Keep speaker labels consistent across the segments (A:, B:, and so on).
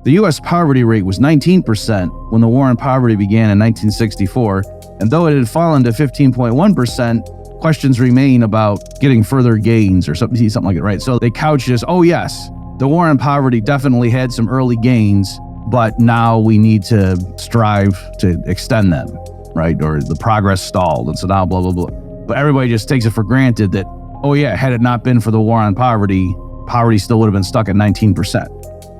A: The U.S. poverty rate was 19% when the war on poverty began in 1964, and though it had fallen to 15.1%, questions remain about getting further gains or something like that, right? So they couch this, oh yes, the war on poverty definitely had some early gains, but now we need to strive to extend them, right? Or the progress stalled, and so now blah, blah, blah. But everybody just takes it for granted that, oh yeah, had it not been for the war on poverty, poverty still would have been stuck at 19%.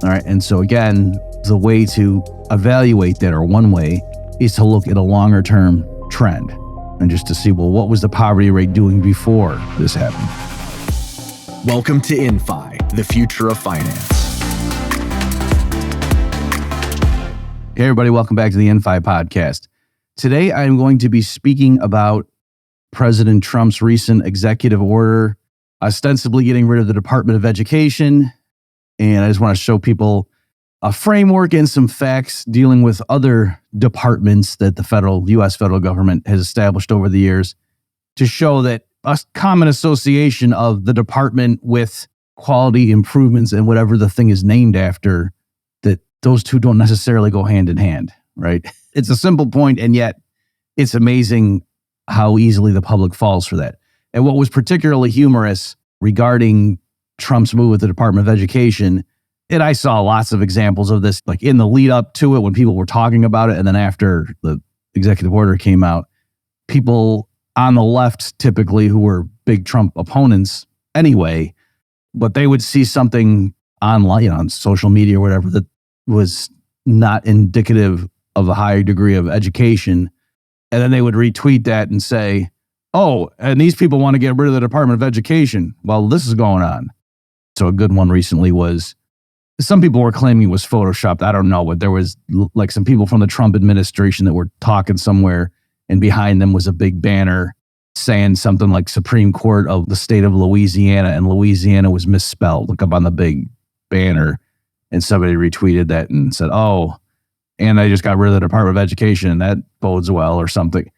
A: All right, and so again, the way to evaluate that, or one way, is to look at a longer term trend and just to see, well, what was the poverty rate doing before this happened?
B: Welcome to InFi, the future of finance.
A: Hey everybody, welcome back to the InFi podcast. Today I'm going to be speaking about President Trump's recent executive order, ostensibly getting rid of the Department of Education. And I just want to show people a framework and some facts dealing with other departments that the U.S. federal government has established over the years to show that a common association of the department with quality improvements and whatever the thing is named after, that those two don't necessarily go hand in hand, right? It's a simple point, and yet it's amazing how easily the public falls for that. And what was particularly humorous regarding Trump's move with the Department of Education, and I saw lots of examples of this, like in the lead up to it when people were talking about it, and then after the executive order came out, people on the left typically, who were big Trump opponents anyway, but they would see something online, on social media or whatever, that was not indicative of a high degree of education, and then they would retweet that and say, oh, and these people want to get rid of the Department of Education. Well, this is going on. So a good one recently was, some people were claiming it was photoshopped. I don't know, but there was like some people from the Trump administration that were talking somewhere, and behind them was a big banner saying something like Supreme Court of the state of Louisiana, and Louisiana was misspelled. Look up on the big banner, and somebody retweeted that and said, oh, and they just got rid of the Department of Education, and that bodes well or something.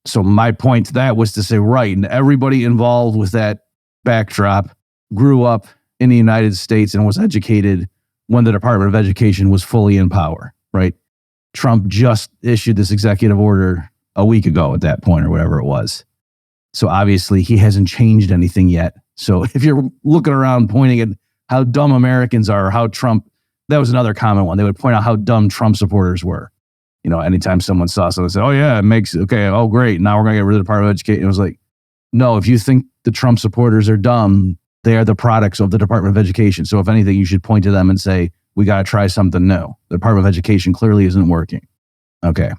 A: So my point to that was to say, right, and everybody involved with that backdrop grew up in the United States and was educated when the Department of Education was fully in power, right? Trump just issued this executive order a week ago at that point, or whatever it was. So obviously he hasn't changed anything yet. So if you're looking around pointing at how dumb Americans are, or how Trump, that was another common one. They would point out how dumb Trump supporters were. Anytime someone saw something, they said, oh yeah, oh great, now we're going to get rid of the Department of Education. It was like, no, if you think the Trump supporters are dumb, they are the products of the Department of Education. So if anything, you should point to them and say, we got to try something new. The Department of Education clearly isn't working. Okay.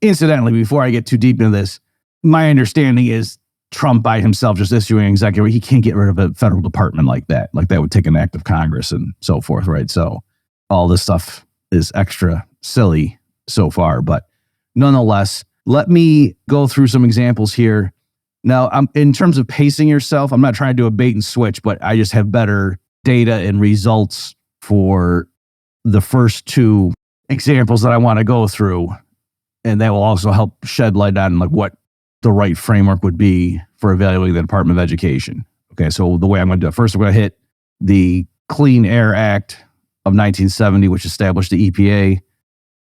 A: Incidentally, before I get too deep into this, my understanding is Trump by himself just issuing an executive order, he can't get rid of a federal department like that. Like that would take an act of Congress and so forth, right? So all this stuff is extra silly so far. But nonetheless, let me go through some examples here. Now, in terms of pacing yourself, I'm not trying to do a bait and switch, but I just have better data and results for the first two examples that I want to go through. And that will also help shed light on like what the right framework would be for evaluating the Department of Education. Okay, so the way I'm going to do it, first I'm going to hit the Clean Air Act of 1970, which established the EPA.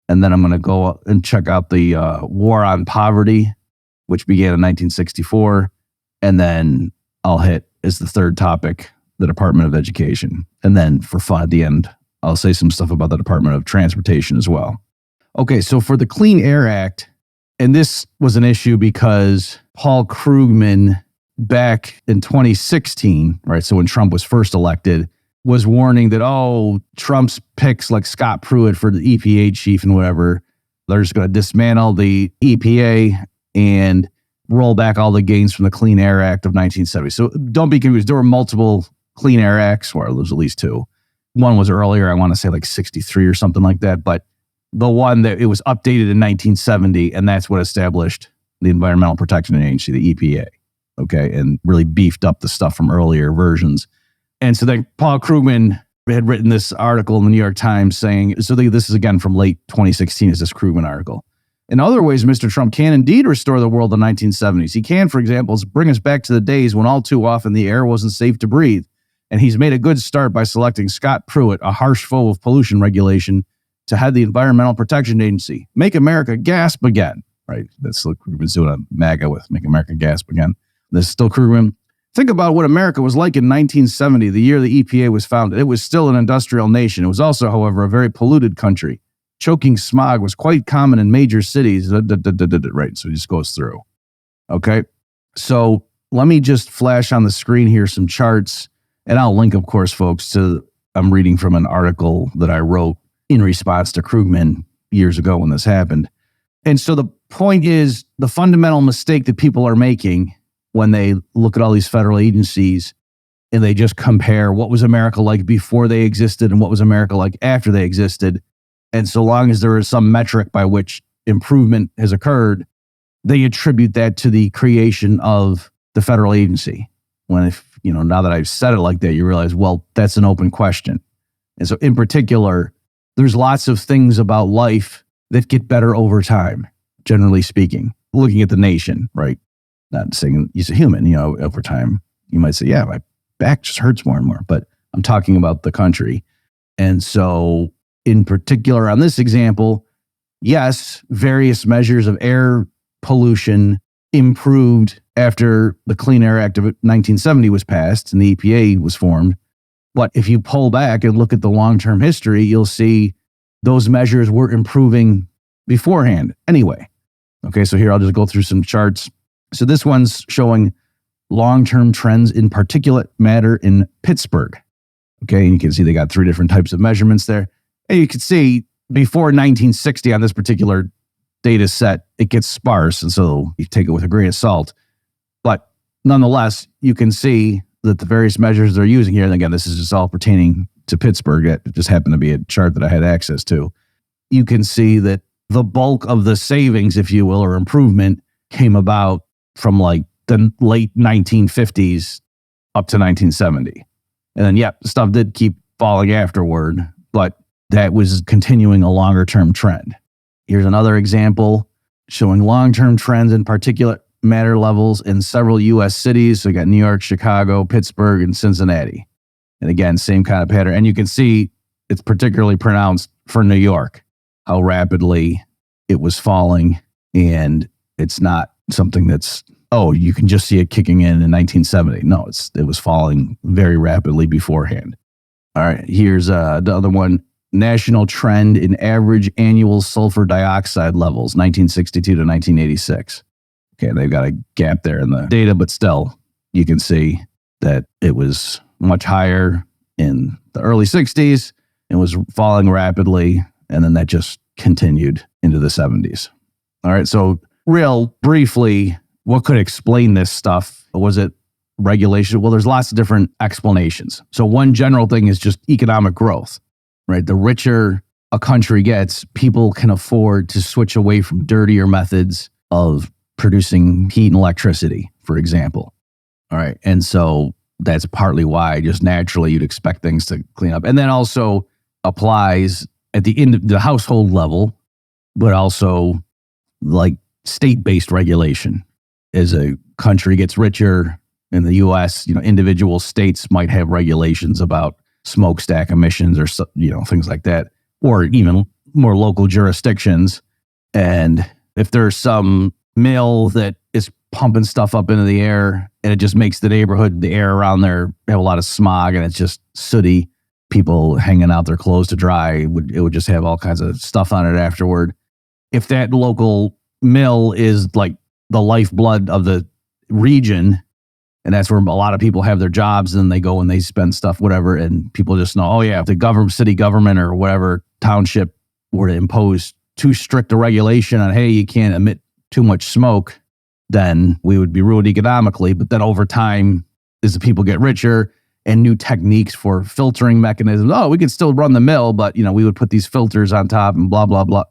A: And then I'm going to go and check out the War on Poverty, which began in 1964. And then I'll hit, as the third topic, the Department of Education. And then for fun at the end, I'll say some stuff about the Department of Transportation as well. Okay, so for the Clean Air Act, and this was an issue because Paul Krugman, back in 2016, right, so when Trump was first elected, was warning that, Trump's picks like Scott Pruitt for the EPA chief and whatever, they're just going to dismantle the EPA and roll back all the gains from the Clean Air Act of 1970. So don't be confused. There were multiple Clean Air Acts, or there was at least two. One was earlier, I want to say like 63 or something like that. But the one that it was updated in 1970, and that's what established the Environmental Protection Agency, the EPA, okay, and really beefed up the stuff from earlier versions. And so then Paul Krugman had written this article in the New York Times saying, so this is again from late 2016, is this Krugman article. In other ways, Mr. Trump can indeed restore the world of the 1970s. He can, for example, bring us back to the days when all too often the air wasn't safe to breathe. And he's made a good start by selecting Scott Pruitt, a harsh foe of pollution regulation, to head the Environmental Protection Agency. Make America gasp again, right? That's still Krugerman's doing a MAGA with Make America gasp again. This is still Krugerman. Think about what America was like in 1970, the year the EPA was founded. It was still an industrial nation. It was also, however, a very polluted country. Choking smog was quite common in major cities. Right, so it just goes through. Okay, so let me just flash on the screen here some charts, and I'll link, of course, folks, I'm reading from an article that I wrote in response to Krugman years ago when this happened. And so the point is, the fundamental mistake that people are making when they look at all these federal agencies and they just compare what was America like before they existed and what was America like after they existed. And so long as there is some metric by which improvement has occurred, they attribute that to the creation of the federal agency. When now that I've said it like that, you realize, well, that's an open question. And so in particular, there's lots of things about life that get better over time, generally speaking, looking at the nation, right? Not saying he's a human, over time, you might say, yeah, my back just hurts more and more, but I'm talking about the country. And so in particular on this example, yes, various measures of air pollution improved after the Clean Air Act of 1970 was passed and the EPA was formed. But if you pull back and look at the long-term history, you'll see those measures were improving beforehand anyway. Okay, so here I'll just go through some charts. So this one's showing long-term trends in particulate matter in Pittsburgh. Okay, and you can see they got 3 different types of measurements there. And you can see before 1960 on this particular data set, it gets sparse. And so you take it with a grain of salt. But nonetheless, you can see that the various measures they're using here, and again, this is just all pertaining to Pittsburgh. It just happened to be a chart that I had access to. You can see that the bulk of the savings, if you will, or improvement came about from like the late 1950s up to 1970. And then, stuff did keep falling afterward, but that was continuing a longer term trend. Here's another example showing long-term trends in particulate matter levels in several U.S. cities. So you got New York, Chicago, Pittsburgh, and Cincinnati. And again, same kind of pattern. And you can see it's particularly pronounced for New York, how rapidly it was falling. And it's not something that's, you can just see it kicking in 1970. No, it was falling very rapidly beforehand. All right, here's the other one. National trend in average annual sulfur dioxide levels, 1962 to 1986. Okay, they've got a gap there in the data, but still, you can see that it was much higher in the early 60s. It was falling rapidly, and then that just continued into the 70s. All right, so real briefly, what could explain this stuff? Was it regulation? Well, there's lots of different explanations. So one general thing is just economic growth, right? The richer a country gets, people can afford to switch away from dirtier methods of producing heat and electricity, for example. All right. And so that's partly why just naturally you'd expect things to clean up. And then also applies at the household level, but also like state-based regulation. As a country gets richer in the U.S., individual states might have regulations about smokestack emissions or things like that, or even more local jurisdictions. And if there's some mill that is pumping stuff up into the air and it just makes the air around there have a lot of smog and it's just sooty, people hanging out their clothes to dry, it would just have all kinds of stuff on it afterward. If that local mill is like the lifeblood of the region, and that's where a lot of people have their jobs, and they go and they spend stuff, whatever, and people just know, if the city government or whatever township were to impose too strict a regulation on, hey, you can't emit too much smoke, then we would be ruined economically. But then over time, as the people get richer and new techniques for filtering mechanisms, we could still run the mill, but we would put these filters on top and blah, blah, blah.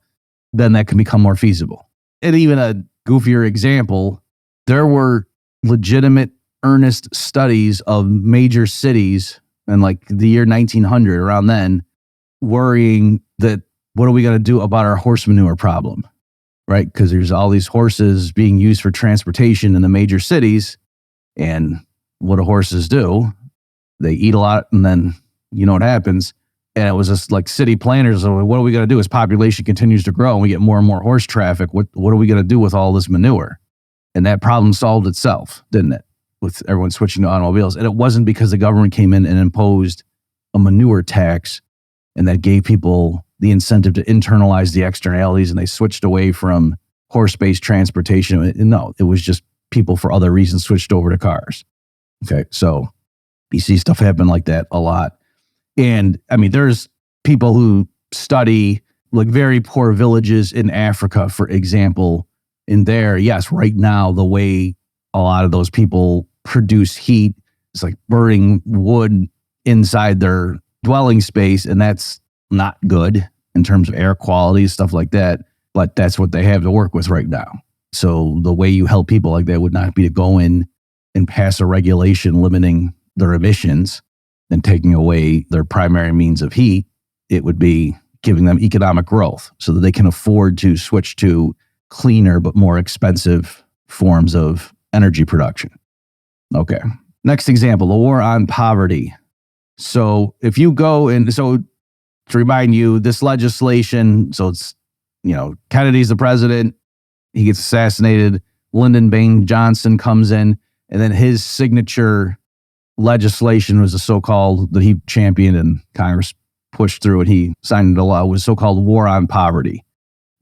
A: Then that can become more feasible. And even a goofier example, there were legitimate, earnest studies of major cities in like the year 1900, around then, worrying that what are we going to do about our horse manure problem, right? Because there's all these horses being used for transportation in the major cities. And what do horses do? They eat a lot, and then you know what happens. And it was just like city planners. So what are we going to do as population continues to grow and we get more and more horse traffic? What are we going to do with all this manure? And that problem solved itself, didn't it? With everyone switching to automobiles. And it wasn't because the government came in and imposed a manure tax and that gave people the incentive to internalize the externalities and they switched away from horse-based transportation. No, it was just people for other reasons switched over to cars. Okay, so you see stuff happen like that a lot. And I mean, there's people who study like very poor villages in Africa, for example. In there, yes, right now, the way a lot of those people produce heat is like burning wood inside their dwelling space. And that's not good in terms of air quality, stuff like that. But that's what they have to work with right now. So the way you help people like that would not be to go in and pass a regulation limiting their emissions and taking away their primary means of heat. It would be giving them economic growth so that they can afford to switch to cleaner but more expensive forms of energy production. Okay. Next example, the war on poverty. So if you go and so to remind you, this legislation, so it's, Kennedy's the president, he gets assassinated, Lyndon Baines Johnson comes in, and then his signature legislation was the so-called, that he championed and Congress pushed through and he signed into law, was so-called war on poverty.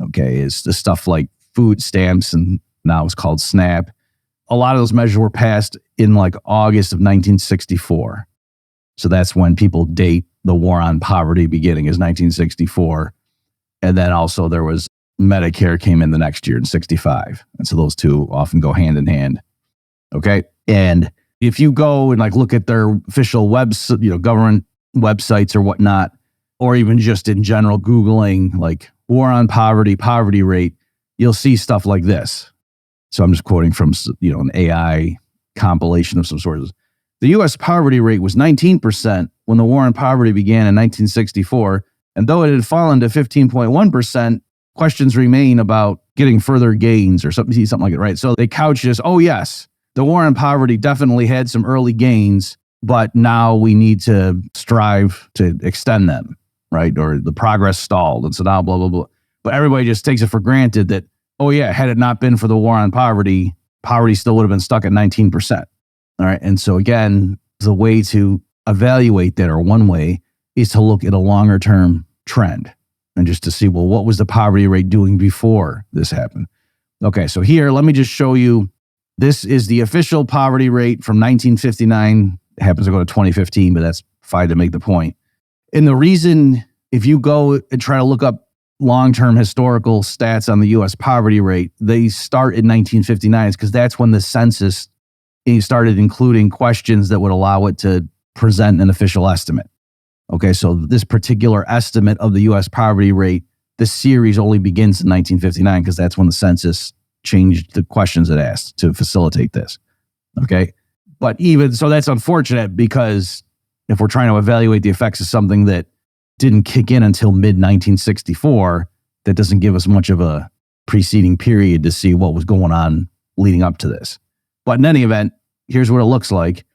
A: Okay, it's the stuff like food stamps and now it's called SNAP. A lot of those measures were passed in like August of 1964. So that's when people date the war on poverty beginning is 1964. And then also there was Medicare came in the next year in 65. And so those two often go hand in hand. Okay. And if you go and like look at their official website, government websites or whatnot, or even just in general, Googling like war on poverty, poverty rate, you'll see stuff like this. So I'm just quoting from, an AI compilation of some sources. The U.S. poverty rate was 19% when the war on poverty began in 1964. And though it had fallen to 15.1%, questions remain about getting further gains or something like it, right? So they couch this, oh yes, the war on poverty definitely had some early gains, but now we need to strive to extend them, right? Or the progress stalled. And so now blah, blah, blah. But everybody just takes it for granted that, oh yeah, had it not been for the war on poverty, poverty still would have been stuck at 19%. All right. And so again, the way to evaluate that, or one way, is to look at a longer term trend and just to see, well, what was the poverty rate doing before this happened? Okay. So here, let me just show you. This is the official poverty rate from 1959. It happens to go to 2015, but that's fine to make the point. And the reason, if you go and try to look up long-term historical stats on the U.S. poverty rate, they start in 1959 because that's when the census started including questions that would allow it to present an official estimate. Okay, so this particular estimate of the U.S. poverty rate, the series only begins in 1959 because that's when the census changed the questions it asked to facilitate this. Okay, but even so, that's unfortunate because if we're trying to evaluate the effects of something that didn't kick in until mid-1964, that doesn't give us much of a preceding period to see what was going on leading up to this. But in any event, here's what it looks like.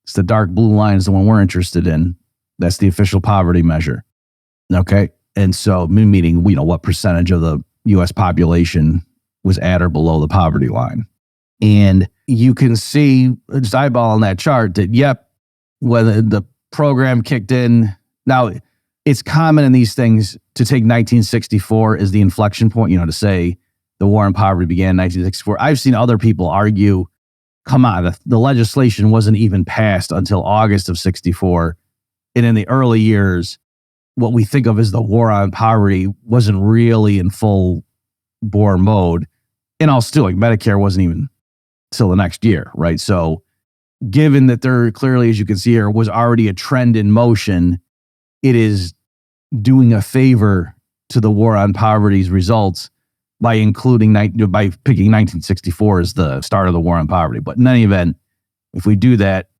A: It's the dark blue line is the one we're interested in. That's the official poverty measure. Okay. And so meaning, what percentage of the U.S. population was at or below the poverty line. And you can see, just eyeballing that chart, that, yep, when the program kicked in. Now, it's common in these things to take 1964 as the inflection point, to say the war on poverty began in 1964. I've seen other people argue, come on, the legislation wasn't even passed until August of 64. And in the early years, what we think of as the war on poverty wasn't really in full bore mode. And also, like, Medicare wasn't even till the next year, right? So given that there clearly, as you can see here, was already a trend in motion, it is doing a favor to the war on poverty's results by by picking 1964 as the start of the war on poverty. But in any event, if we do that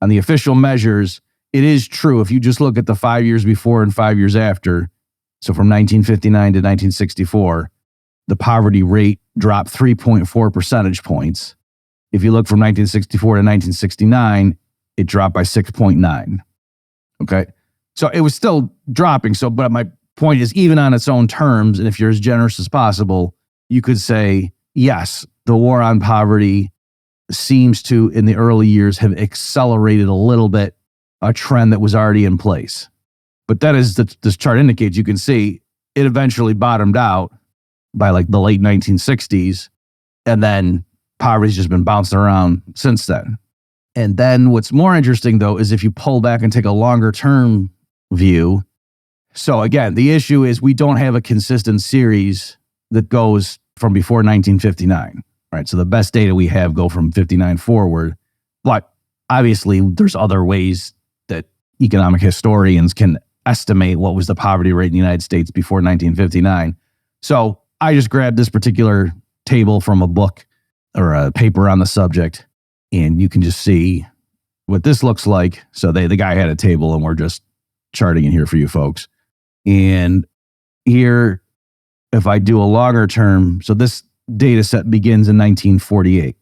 A: on the official measures, it is true. If you just look at the 5 years before and 5 years after, so from 1959 to 1964, the poverty rate dropped 3.4 percentage points. If you look from 1964 to 1969, it dropped by 6.9. Okay. So it was still dropping. So, but my point is, even on its own terms, and if you're as generous as possible, you could say, yes, the war on poverty seems to, in the early years, have accelerated a little bit a trend that was already in place. But that is, this chart indicates, you can see it eventually bottomed out by like the late 1960s. And then poverty's just been bouncing around since then. And then what's more interesting, though, is if you pull back and take a longer term view. So again, the issue is we don't have a consistent series that goes from before 1959, right? So the best data we have go from 59 forward. But obviously, there's other ways that economic historians can estimate what was the poverty rate in the United States before 1959. So I just grabbed this particular table from a book or a paper on the subject, and you can just see what this looks like. So the guy had a table, and we're just charting it here for you folks. And here, if I do a longer term, so this data set begins in 1948.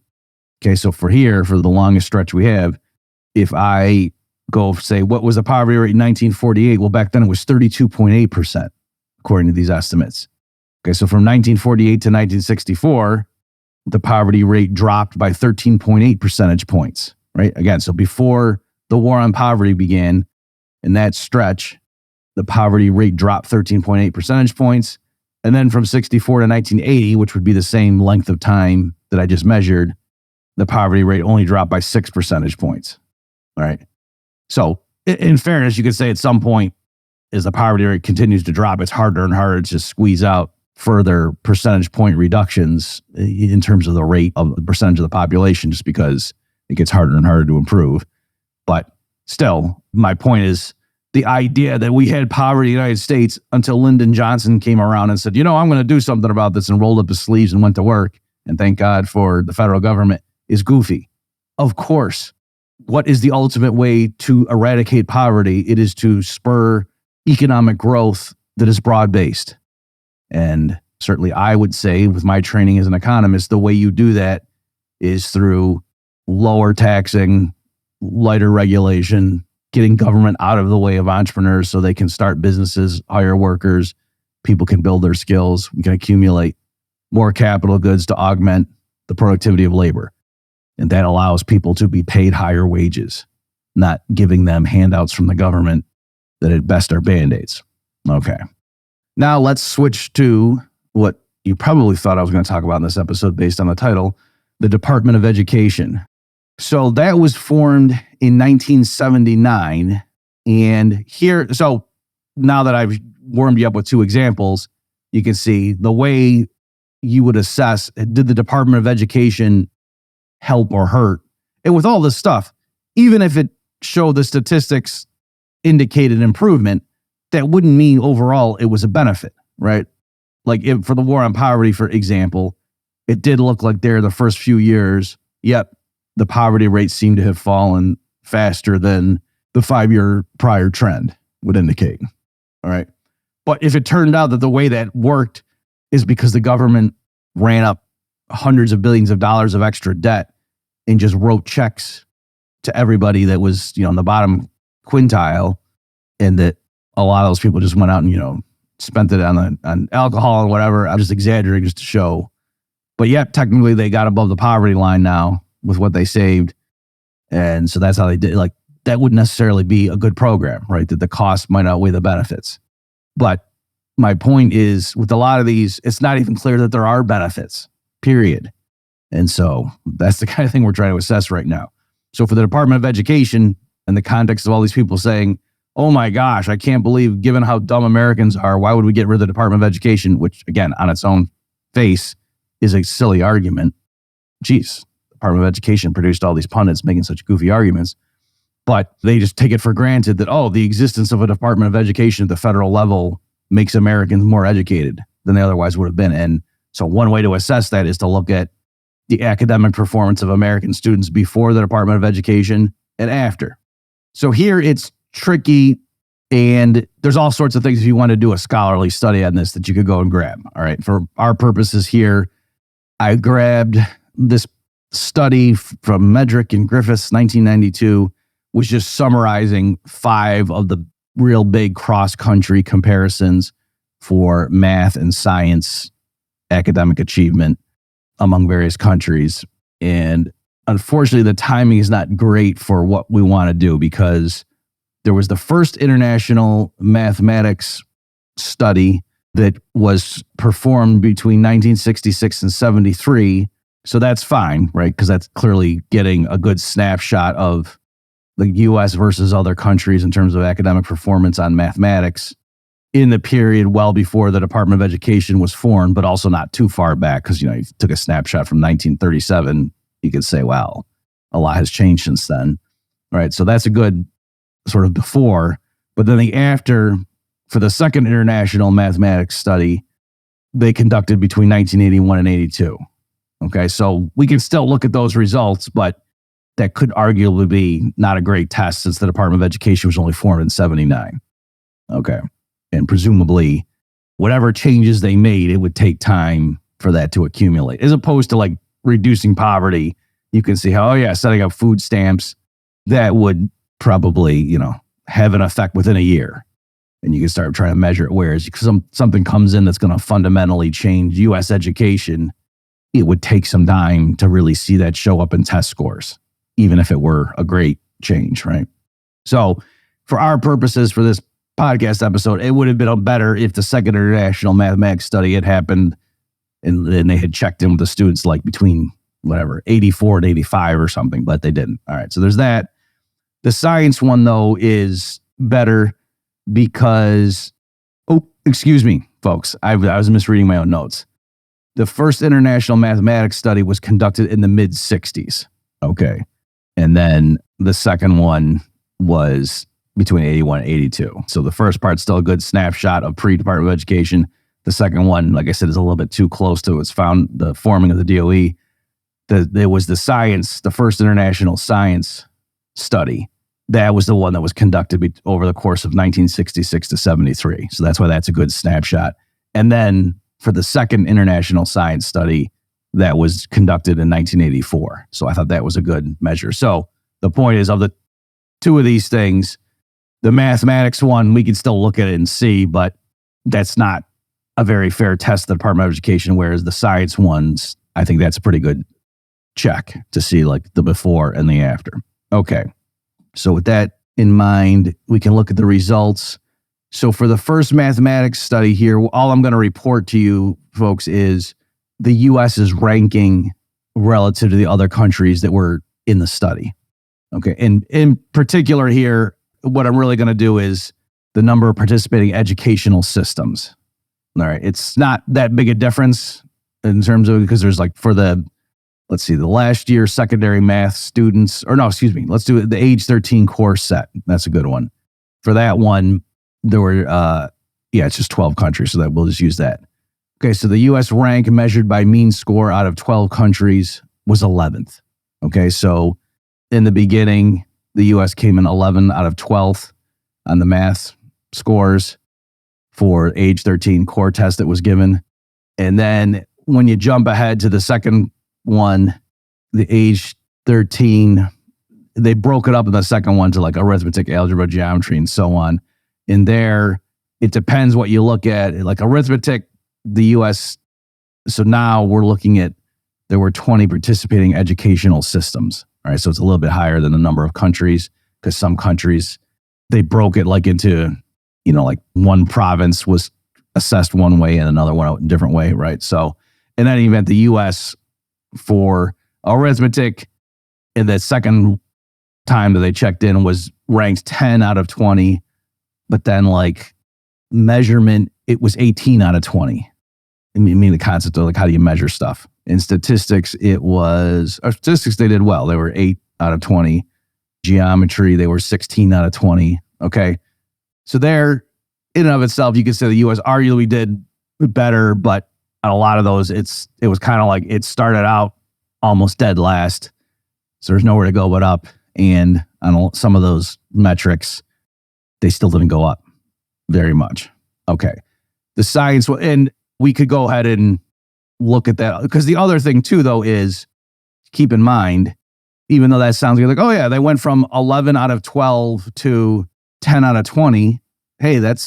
A: Okay, so for the longest stretch we have, if I go say, what was the poverty rate in 1948? Well, back then it was 32.8%, according to these estimates. Okay, so from 1948 to 1964, the poverty rate dropped by 13.8 percentage points, right? Again, so before the war on poverty began, in that stretch, the poverty rate dropped 13.8 percentage points. And then from 64 to 1980, which would be the same length of time that I just measured, the poverty rate only dropped by 6 percentage points, all right? So in fairness, you could say at some point, as the poverty rate continues to drop, it's harder and harder to squeeze out further percentage point reductions in terms of the rate of the percentage of the population, just because it gets harder and harder to improve. But still, my point is the idea that we had poverty in the United States until Lyndon Johnson came around and said, I'm going to do something about this, and rolled up his sleeves and went to work. And thank God for the federal government, is goofy. Of course, what is the ultimate way to eradicate poverty? It is to spur economic growth that is broad-based. And certainly I would say, with my training as an economist, the way you do that is through lower taxing, lighter regulation, getting government out of the way of entrepreneurs so they can start businesses, hire workers, people can build their skills, we can accumulate more capital goods to augment the productivity of labor. And that allows people to be paid higher wages, not giving them handouts from the government that at best are Band-Aids. Okay. Now let's switch to what you probably thought I was going to talk about in this episode based on the title, the Department of Education. So that was formed in 1979. And here, so now that I've warmed you up with two examples, you can see the way you would assess, did the Department of Education help or hurt? And with all this stuff, even if it showed the statistics indicated improvement, that wouldn't mean overall it was a benefit, right? Like for the war on poverty, for example, it did look like there the first few years, yep, the poverty rate seemed to have fallen faster than the 5-year prior trend would indicate, all right? But if it turned out that the way that worked is because the government ran up hundreds of billions of dollars of extra debt and just wrote checks to everybody that was, in the bottom quintile, and that a lot of those people just went out and, spent it on alcohol and whatever. I'm just exaggerating just to show. But yet, technically, they got above the poverty line now with what they saved. And so that's how they did. Like, that wouldn't necessarily be a good program, right? That the cost might outweigh the benefits. But my point is, with a lot of these, it's not even clear that there are benefits, period. And so that's the kind of thing we're trying to assess right now. So for the Department of Education, in the context of all these people saying, oh my gosh, I can't believe, given how dumb Americans are, why would we get rid of the Department of Education? Which, again, on its own face is a silly argument. Geez, the Department of Education produced all these pundits making such goofy arguments. But they just take it for granted that, the existence of a Department of Education at the federal level makes Americans more educated than they otherwise would have been. And so one way to assess that is to look at the academic performance of American students before the Department of Education and after. So here it's tricky, and there's all sorts of things if you want to do a scholarly study on this that you could go and grab. All right, for our purposes here, I grabbed this study from Medrick and Griffiths, 1992, was just summarizing 5 of the real big cross-country comparisons for math and science academic achievement among various countries. And unfortunately, the timing is not great for what we want to do, because there was the first international mathematics study that was performed between 1966 and 73. So that's fine, right? Because that's clearly getting a good snapshot of the US versus other countries in terms of academic performance on mathematics in the period well before the Department of Education was formed, but also not too far back, because, you took a snapshot from 1937, you could say, wow, a lot has changed since then, right? So that's a good sort of before. But then the after, for the second international mathematics study, they conducted between 1981 and 82. Okay, so we can still look at those results, but that could arguably be not a great test, since the Department of Education was only formed in 79. Okay, and presumably whatever changes they made, it would take time for that to accumulate, as opposed to like reducing poverty. You can see how, setting up food stamps, that would probably, have an effect within a year. And you can start trying to measure it. Whereas something comes in that's going to fundamentally change U.S. education, it would take some time to really see that show up in test scores, even if it were a great change, right? So for our purposes for this podcast episode, it would have been better if the second international mathematics study had happened and they had checked in with the students like between 84 and 85 or something, but they didn't. All right, so there's that. The science one, though, is better because, excuse me, folks, I was misreading my own notes. The first international mathematics study was conducted in the mid-60s, okay? And then the second one was between 81 and 82. So the first part's still a good snapshot of pre-Department of Education. The second one, like I said, is a little bit too close to the forming of the DOE. There was the science, the first international science study. That was the one that was conducted over the course of 1966 to 73. So that's why that's a good snapshot. And then for the second international science study, that was conducted in 1984. So I thought that was a good measure. So the point is, of the two of these things, the mathematics one, we can still look at it and see, but that's not a very fair test of the Department of Education, whereas the science ones, I think that's a pretty good check to see like the before and the after. Okay. So with that in mind, we can look at the results. So for the first mathematics study here, all I'm going to report to you folks is the U.S.'s ranking relative to the other countries that were in the study. Okay. And in particular here, what I'm really going to do is the number of participating educational systems. All right. It's not that big a difference in terms of, because there's like for the, let's see, the last year secondary math students, let's do the age 13 course set. That's a good one. For that one, there were, it's just 12 countries, so that we'll just use that. Okay, so the U.S. rank measured by mean score out of 12 countries was 11th. Okay, so in the beginning, the U.S. came in 11 out of 12th on the math scores for age 13 core test that was given. And then when you jump ahead to the second one, the age 13, they broke it up in the second one to like arithmetic, algebra, geometry, and so on. In there, it depends what you look at. Like arithmetic, the U.S., so now we're looking at, there were 20 participating educational systems. All right, so it's a little bit higher than the number of countries, because some countries, they broke it like into, like one province was assessed one way and another one a different way, right? So in any event, the U.S. for arithmetic in the second time that they checked in was ranked 10 out of 20, but then like measurement, it was 18 out of 20. I mean, the concept of like, how do you measure stuff? In statistics, they did well. They were 8 out of 20. Geometry, they were 16 out of 20. Okay. So there, in and of itself, you could say the U.S. arguably did better, but a lot of those, it was kind of like it started out almost dead last. So there's nowhere to go but up. And on some of those metrics, they still didn't go up very much. Okay. The science, and we could go ahead and look at that, because the other thing too, though, is keep in mind, even though that sounds like, oh yeah, they went from 11 out of 12 to 10 out of 20. hey, that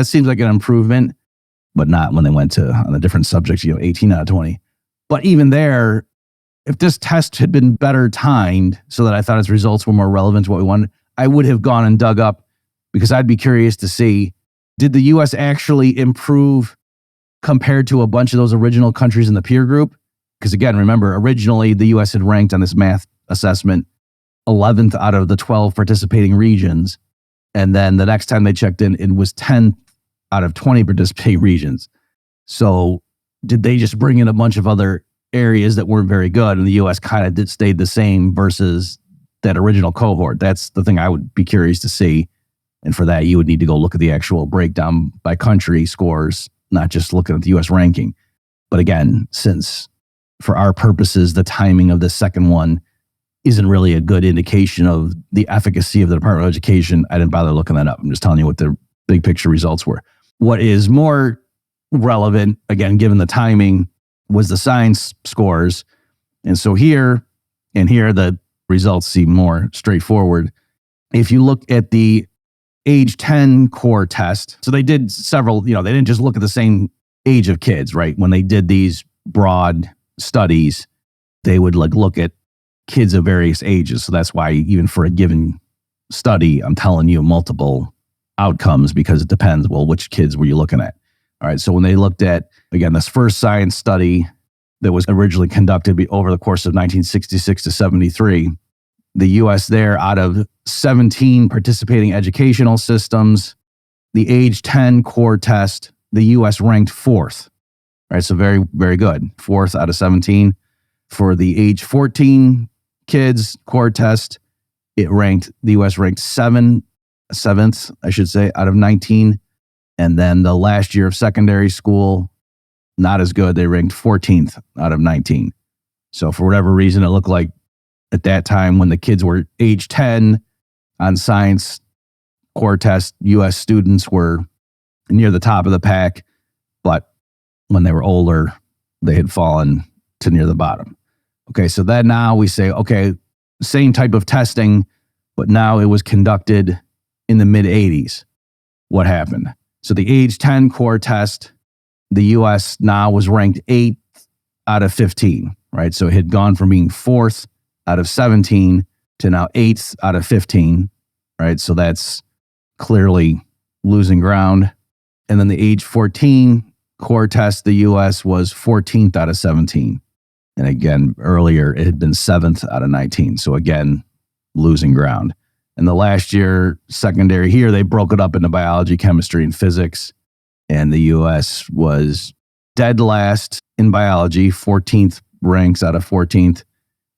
A: seems like an improvement, but not when they went to on a different subject, 18 out of 20. But even there, if this test had been better timed so that I thought its results were more relevant to what we wanted, I would have gone and dug up, because I'd be curious to see, did the US actually improve compared to a bunch of those original countries in the peer group? Because again, remember, originally the US had ranked on this math assessment 11th out of the 12 participating regions. And then the next time they checked in, it was 10th out of 20 participating regions. So did they just bring in a bunch of other areas that weren't very good, and the US kind of stayed the same versus that original cohort? That's the thing I would be curious to see. And for that, you would need to go look at the actual breakdown by country scores, not just looking at the US ranking. But again, since for our purposes, the timing of the second one isn't really a good indication of the efficacy of the Department of Education, I didn't bother looking that up. I'm just telling you what the big picture results were. What is more relevant, again, given the timing, was the science scores. And so here, the results seem more straightforward. If you look at the age 10 core test, so they did several, they didn't just look at the same age of kids, right? When they did these broad studies, they would look at kids of various ages. So that's why even for a given study, I'm telling you multiple outcomes, because it depends, well, which kids were you looking at? All right, so when they looked at, again, this first science study that was originally conducted over the course of 1966 to 73, the US there, out of 17 participating educational systems, the age 10 core test, the US ranked fourth. All right, so very, very good. Fourth out of 17. For the age 14 kids core test, the US ranked seventh, I should say, out of 19. And then the last year of secondary school, not as good. They ranked 14th out of 19. So for whatever reason, it looked like at that time when the kids were age 10 on science core test, US students were near the top of the pack. But when they were older, they had fallen to near the bottom. Okay, so then now we say, okay, same type of testing, but now it was conducted in the mid 80s. What happened? So the age 10 core test, the US now was ranked 8th out of 15, right? So it had gone from being 4th out of 17 to now 8th out of 15, right? So that's clearly losing ground. And then the age 14 core test, the US was 14th out of 17. And again, earlier it had been 7th out of 19. So again, losing ground. And the last year, secondary here, they broke it up into biology, chemistry, and physics. And the US was dead last in biology, 14th ranks out of 14th.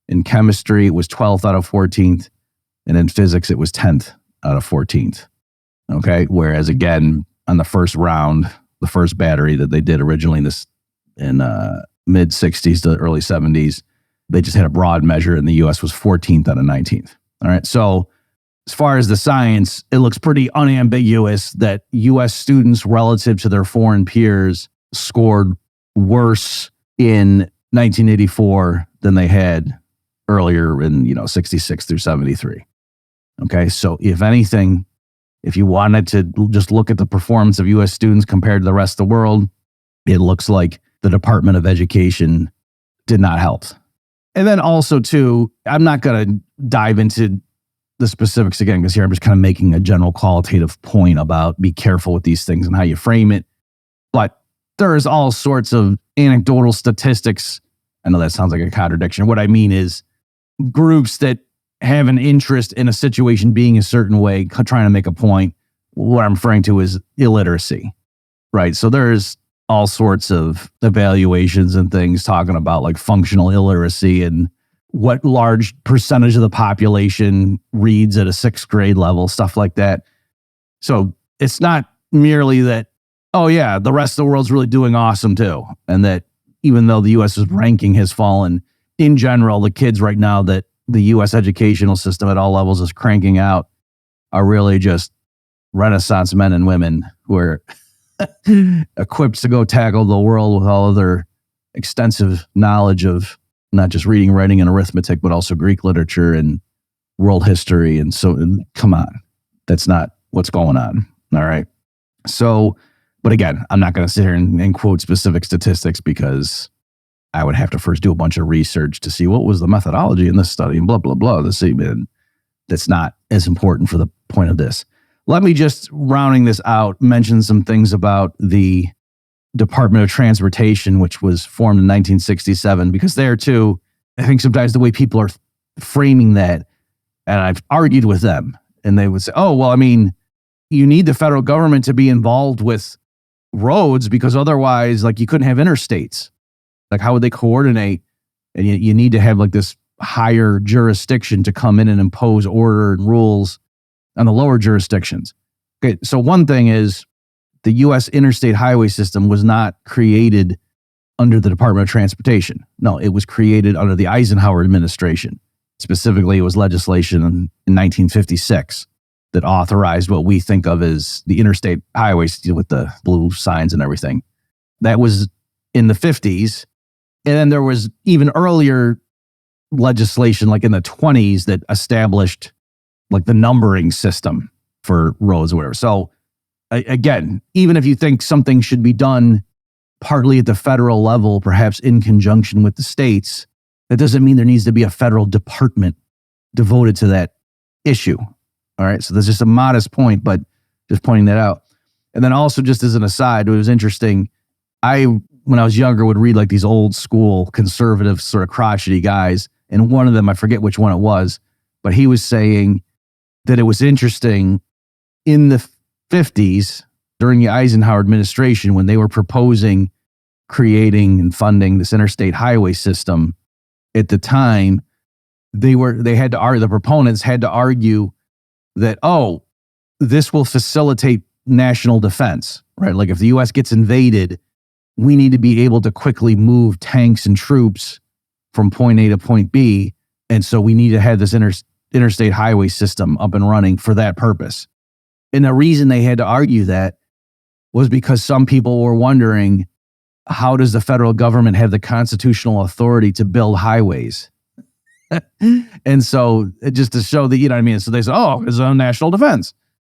A: In chemistry, it was 12th out of 14th. And in physics, it was 10th out of 14th. Okay. Whereas again, on the first round, the first battery that they did originally in mid 60s to early 70s, they just had a broad measure, and the US was 14th out of 19th. All right. So as far as the science, it looks pretty unambiguous that US students relative to their foreign peers scored worse in 1984 than they had earlier in 66 through 73. Okay. So if anything, if you wanted to just look at the performance of US students compared to the rest of the world, it looks like the Department of Education did not help. And then also too, I'm not going to dive into the specifics again, because here I'm just kind of making a general qualitative point about be careful with these things and how you frame it. But there's all sorts of anecdotal statistics. I know that sounds like a contradiction. What I mean is groups that have an interest in a situation being a certain way, trying to make a point. What I'm referring to is illiteracy, right? So there's all sorts of evaluations and things talking about like functional illiteracy and what large percentage of the population reads at a 6th grade level, stuff like that. So it's not merely that, oh yeah, the rest of the world's really doing awesome too. And that even though the US's ranking has fallen, in general, the kids right now that the US educational system at all levels is cranking out are really just Renaissance men and women who are equipped to go tackle the world with all of their extensive knowledge of not just reading, writing, and arithmetic, but also Greek literature and world history. And so, come on, that's not what's going on. All right. So, but again, I'm not going to sit here and quote specific statistics because I would have to first do a bunch of research to see what was the methodology in this study and blah, blah, blah. That's not as important for the point of this. Let me just, rounding this out, mention some things about the Department of Transportation, which was formed in 1967, because there too, I think sometimes the way people are framing that, and I've argued with them, and they would say, oh, well, I mean, you need the federal government to be involved with roads because otherwise, like, you couldn't have interstates. Like, how would they coordinate? And you need to have like this higher jurisdiction to come in and impose order and rules on the lower jurisdictions. Okay, so one thing is the U.S. interstate highway system was not created under the Department of Transportation. No, it was created under the Eisenhower administration. Specifically, it was legislation in 1956 that authorized what we think of as the interstate highways with the blue signs and everything. That was in the 50s. And then there was even earlier legislation, like in the 20s, that established like the numbering system for roads or whatever. So again, even if you think something should be done partly at the federal level, perhaps in conjunction with the states, that doesn't mean there needs to be a federal department devoted to that issue. All right. So there's just a modest point, but just pointing that out. And then also, just as an aside, it was interesting. When I was younger, would read like these old school conservative sort of crotchety guys. And one of them, I forget which one it was, but he was saying that it was interesting in the 50s during the Eisenhower administration when they were proposing creating and funding this interstate highway system. At the time, the proponents had to argue that, oh, this will facilitate national defense, right? Like if the U.S. gets invaded, we need to be able to quickly move tanks and troops from point A to point B. And so we need to have this interstate highway system up and running for that purpose. And the reason they had to argue that was because some people were wondering, how does the federal government have the constitutional authority to build highways? And so just to show that, you know what I mean? So they said, oh, it's on national defense,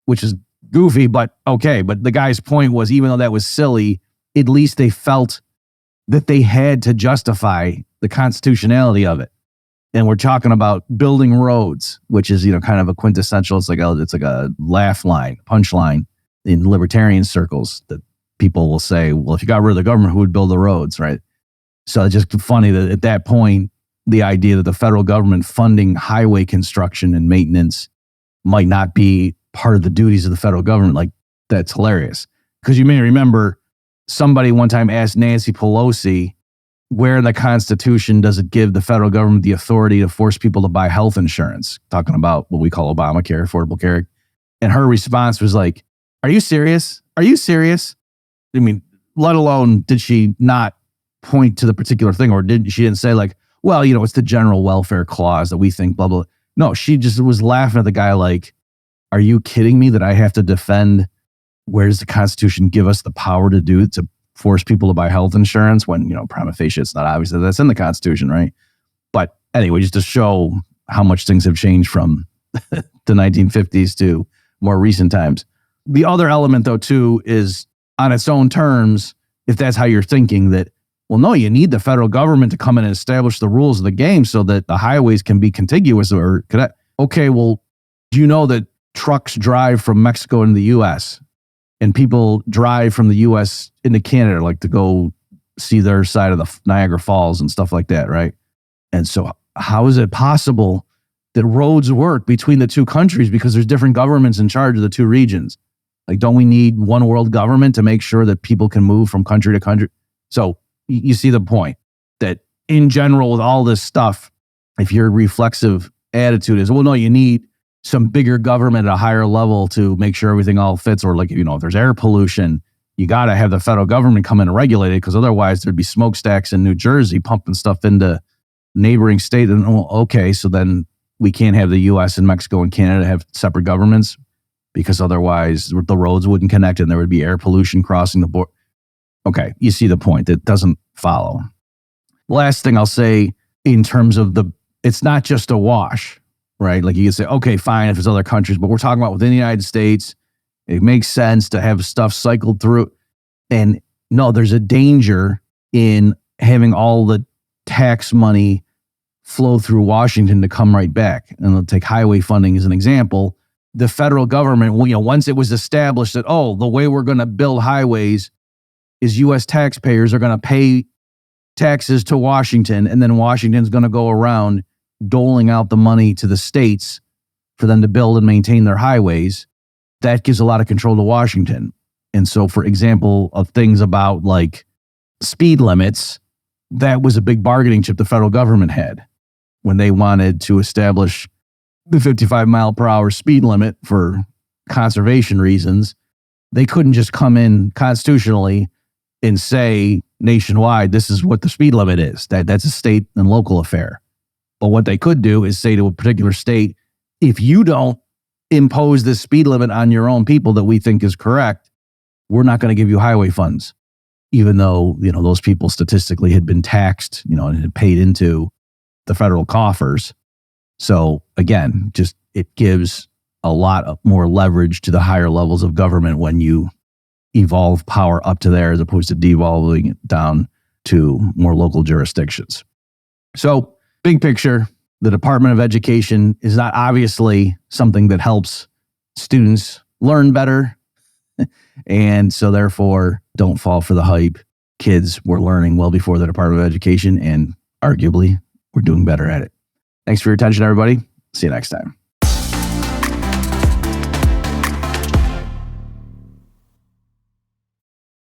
A: which is goofy, but okay. But the guy's point was, even though that was silly, at least they felt that they had to justify the constitutionality of it. And we're talking about building roads, which is, kind of a quintessential, it's like a laugh line, punch line in libertarian circles that people will say, well, if you got rid of the government, who would build the roads, right? So it's just funny that at that point, the idea that the federal government funding highway construction and maintenance might not be part of the duties of the federal government, like, that's hilarious. Because you may remember somebody one time asked Nancy Pelosi, where in the Constitution does it give the federal government the authority to force people to buy health insurance? Talking about what we call Obamacare, Affordable Care. And her response was like, are you serious? Are you serious? I mean, let alone did she not point to the particular thing, or she didn't say like, well, it's the general welfare clause that we think blah, blah. No, she just was laughing at the guy like, are you kidding me that I have to defend? Where does the Constitution give us the power to force people to buy health insurance when, prima facie, it's not obvious that that's in the Constitution, right? But anyway, just to show how much things have changed from the 1950s to more recent times. The other element, though, too, is on its own terms, if that's how you're thinking, that, well, no, you need the federal government to come in and establish the rules of the game so that the highways can be contiguous or connect. Okay, well, do you know that trucks drive from Mexico into the U.S., and people drive from the U.S. into Canada, like to go see their side of the Niagara Falls and stuff like that, right? And so how is it possible that roads work between the two countries? Because there's different governments in charge of the two regions. Like, don't we need one world government to make sure that people can move from country to country? So you see the point that in general, with all this stuff, if your reflexive attitude is, well, no, you need some bigger government at a higher level to make sure everything all fits, or like, if there's air pollution, you got to have the federal government come in and regulate it, because otherwise there'd be smokestacks in New Jersey pumping stuff into neighboring states. And okay, so then we can't have the U.S. and Mexico and Canada have separate governments, because otherwise the roads wouldn't connect and there would be air pollution crossing the border. Okay, you see the point. It doesn't follow. Last thing I'll say in terms of it's not just a wash, right? Like, you can say, okay, fine, if it's other countries, but we're talking about within the United States, It makes sense to have stuff cycled through. And no, there's a danger in having all the tax money flow through Washington to come right back. And I'll take highway funding as an example. The federal government, once it was established that, the way we're going to build highways is U.S. taxpayers are going to pay taxes to Washington, and then Washington's going to go around doling out the money to the states for them to build and maintain their highways. That gives a lot of control to Washington. And so, for example, of things about like speed limits, that was a big bargaining chip the federal government had when they wanted to establish the 55 mile per hour speed limit for conservation reasons. They couldn't just come in constitutionally and say nationwide, this is what the speed limit is. That's a state and local affair. But what they could do is say to a particular state, if you don't impose this speed limit on your own people that we think is correct, we're not going to give you highway funds, even though, those people statistically had been taxed, and had paid into the federal coffers. So again, it gives a lot more leverage to the higher levels of government when you evolve power up to there as opposed to devolving it down to more local jurisdictions. So big picture, the Department of Education is not obviously something that helps students learn better. And so therefore, don't fall for the hype. Kids were learning well before the Department of Education, and arguably we're doing better at it. Thanks for your attention, everybody. See you next time.